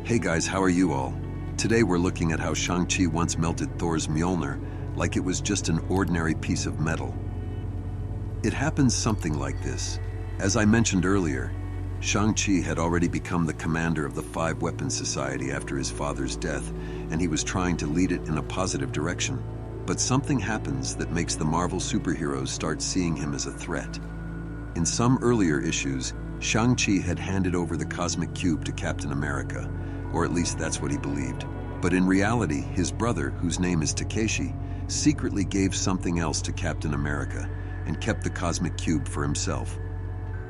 Hey guys, how are you all? Today we're looking at how Shang-Chi once melted Thor's Mjolnir like it was just an ordinary piece of metal. It happens something like this. As I mentioned earlier, Shang-Chi had already become the commander of the Five Weapons Society after his father's death, and he was trying to lead it in a positive direction. But something happens that makes the Marvel superheroes start seeing him as a threat. In some earlier issues, Shang-Chi had handed over the cosmic cube to Captain America, or at least that's what he believed. But in reality, his brother, whose name is Takeshi, secretly gave something else to Captain America and kept the cosmic cube for himself.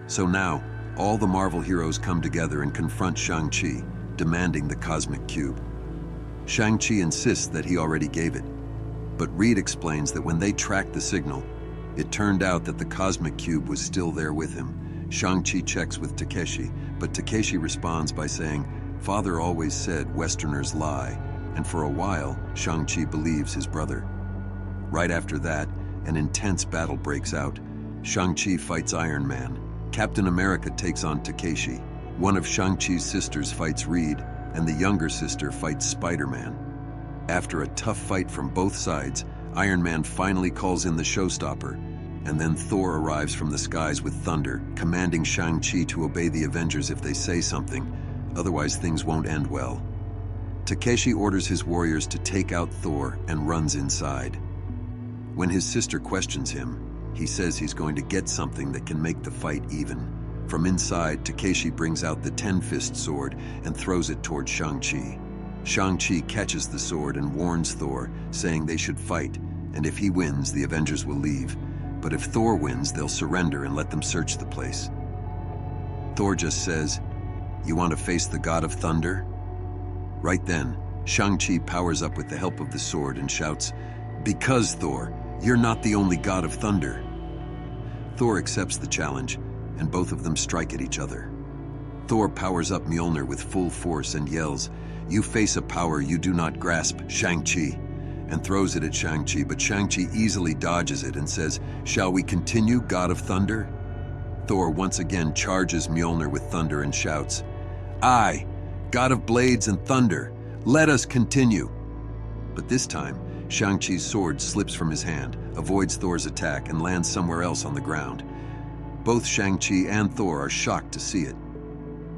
So now, all the Marvel heroes come together and confront Shang-Chi, demanding the cosmic cube. Shang-Chi insists that he already gave it, but Reed explains that when they tracked the signal, it turned out that the cosmic cube was still there with him. Shang-Chi checks with Takeshi, but Takeshi responds by saying, "Father always said Westerners lie," and for a while, Shang-Chi believes his brother. Right after that, an intense battle breaks out. Shang-Chi fights Iron Man. Captain America takes on Takeshi. One of Shang-Chi's sisters fights Reed, and the younger sister fights Spider-Man. After a tough fight from both sides, Iron Man finally calls in the showstopper, and then Thor arrives from the skies with thunder, commanding Shang-Chi to obey the Avengers if they say something, otherwise things won't end well. Takeshi orders his warriors to take out Thor and runs inside. When his sister questions him, he says he's going to get something that can make the fight even. From inside, Takeshi brings out the Ten-Fist sword and throws it toward Shang-Chi. Shang-Chi catches the sword and warns Thor, saying they should fight, and if he wins, the Avengers will leave. But if Thor wins, they'll surrender and let them search the place. Thor just says, "You want to face the God of Thunder?" Right then, Shang-Chi powers up with the help of the sword and shouts, "Because, Thor, you're not the only God of Thunder." Thor accepts the challenge, and both of them strike at each other. Thor powers up Mjolnir with full force and yells, "You face a power you do not grasp, Shang-Chi," and throws it at Shang-Chi, but Shang-Chi easily dodges it and says, "Shall we continue, God of Thunder?" Thor once again charges Mjolnir with thunder and shouts, "Aye, God of Blades and Thunder, let us continue." But this time, Shang-Chi's sword slips from his hand, avoids Thor's attack, and lands somewhere else on the ground. Both Shang-Chi and Thor are shocked to see it.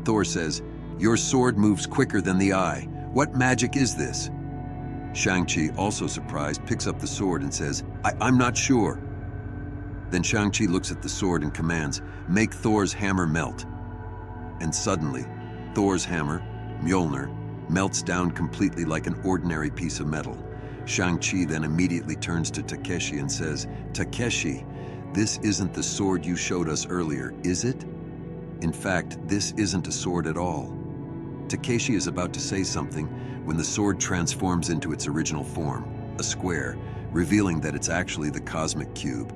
Thor says, "Your sword moves quicker than the eye. What magic is this?" Shang-Chi, also surprised, picks up the sword and says, I'm not sure." Then Shang-Chi looks at the sword and commands, "Make Thor's hammer melt." And suddenly, Thor's hammer, Mjolnir, melts down completely like an ordinary piece of metal. Shang-Chi then immediately turns to Takeshi and says, "Takeshi, this isn't the sword you showed us earlier, is it? In fact, this isn't a sword at all." Takeshi is about to say something when the sword transforms into its original form, a square, revealing that it's actually the cosmic cube.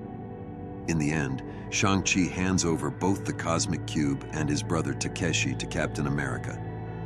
In the end, Shang-Chi hands over both the cosmic cube and his brother Takeshi to Captain America.